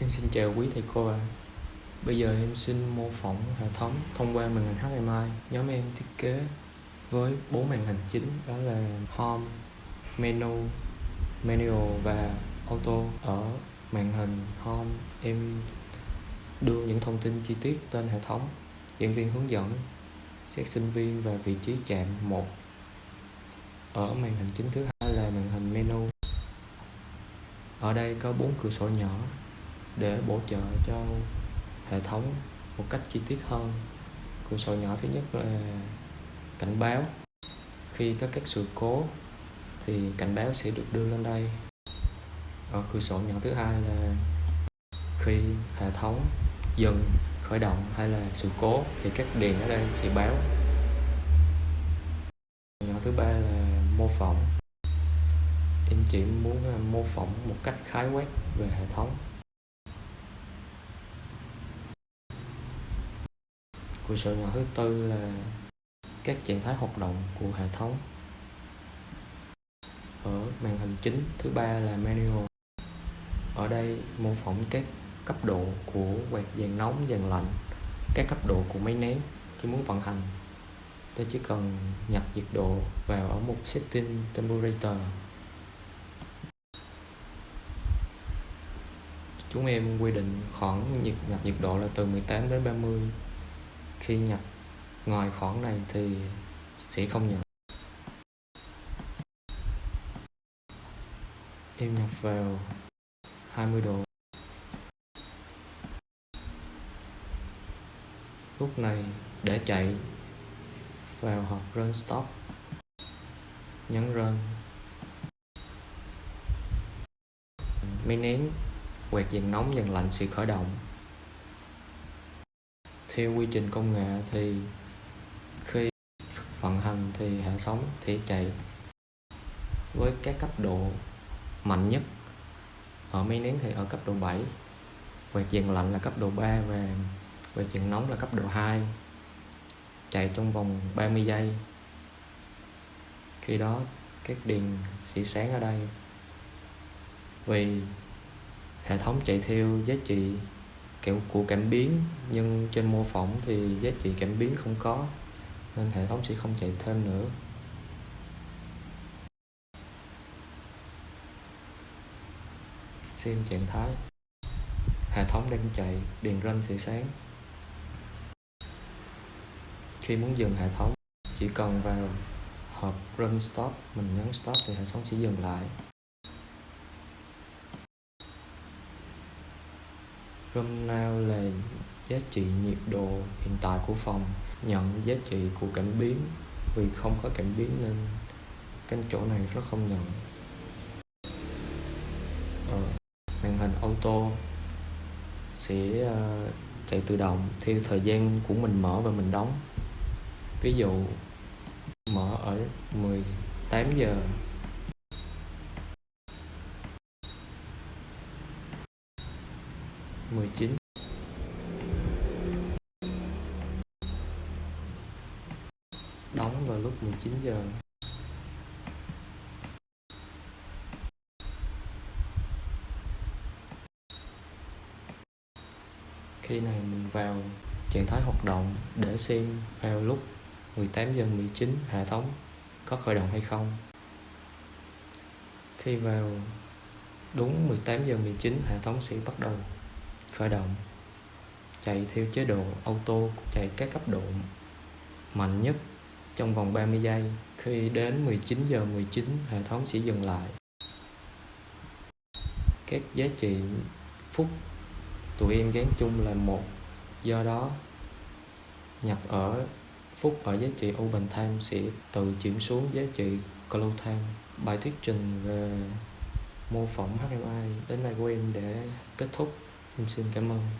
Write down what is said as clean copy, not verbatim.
Em xin chào quý thầy cô ạ. Bây giờ em xin mô phỏng hệ thống thông qua màn hình HMI. Nhóm em thiết kế với 4 màn hình chính, đó là Home, Menu, Manual và Auto. Ở màn hình Home, em đưa những thông tin chi tiết tên hệ thống, giảng viên hướng dẫn, xét sinh viên và vị trí chạm 1. Ở màn hình chính thứ hai là màn hình Menu. Ở đây có 4 cửa sổ nhỏ để bổ trợ cho hệ thống một cách chi tiết hơn. Cửa sổ nhỏ thứ nhất là cảnh báo. Khi có các sự cố thì cảnh báo sẽ được đưa lên đây. Ở cửa sổ nhỏ thứ hai là khi hệ thống dừng, khởi động hay là sự cố thì các đèn ở đây sẽ báo. Nhỏ thứ ba là mô phỏng. Em chỉ muốn mô phỏng một cách khái quát về hệ thống. Cửa sổ nhỏ thứ tư là các trạng thái hoạt động của hệ thống. Ở màn hình chính thứ ba là manual. Ở đây mô phỏng các cấp độ của quạt dàn nóng, dàn lạnh, các cấp độ của máy nén. Khi muốn vận hành, tôi chỉ cần nhập nhiệt độ vào ở mục setting temperature. Chúng em quy định khoảng nhập nhiệt độ là từ 18 đến 30. Khi nhập ngoài khoảng này thì sẽ không nhận. Em nhập vào 20 độ. Lúc này để chạy vào hộp run stop, nhấn run. Máy nén, quạt dàn nóng, dàn lạnh sẽ khởi động. Theo quy trình công nghệ thì khi vận hành thì hệ thống sẽ chạy với các cấp độ mạnh nhất. Ở máy nén thì ở cấp độ 7, quạt dàn lạnh là cấp độ 3 và quạt dàn nóng là cấp độ 2, chạy trong vòng 30 giây. Khi đó các đèn sẽ sáng ở đây. Vì hệ thống chạy theo giá trị của cảm biến, nhưng trên mô phỏng thì giá trị cảm biến không có, nên hệ thống sẽ không chạy thêm nữa. Xem trạng thái. Hệ thống đang chạy, đèn run sẽ sáng. Khi muốn dừng hệ thống, chỉ cần vào hộp run stop, mình nhấn stop thì hệ thống sẽ dừng lại. Run now là giá trị nhiệt độ hiện tại của phòng, nhận giá trị của cảm biến. Vì không có cảm biến nên cái chỗ này nó không nhận. Màn hình auto sẽ chạy tự động theo thời gian của mình mở và mình đóng. Ví dụ mở ở 18 giờ, (19) đóng vào lúc 19 giờ. Khi này mình vào trạng thái hoạt động để xem vào lúc 18 giờ 19 hệ thống có khởi động hay không. Khi vào đúng 18 giờ 19, hệ thống sẽ bắt đầu khởi động, chạy theo chế độ auto, chạy các cấp độ mạnh nhất trong vòng 30 giây. Khi đến 19 giờ 19, hệ thống sẽ dừng lại. Các giá trị phút tụi em gán chung là 1, do đó nhập ở phút ở giá trị open time sẽ tự chuyển xuống giá trị close time. Bài thuyết trình về mô phỏng HMI đến đây của em để kết thúc. Em xin cảm ơn.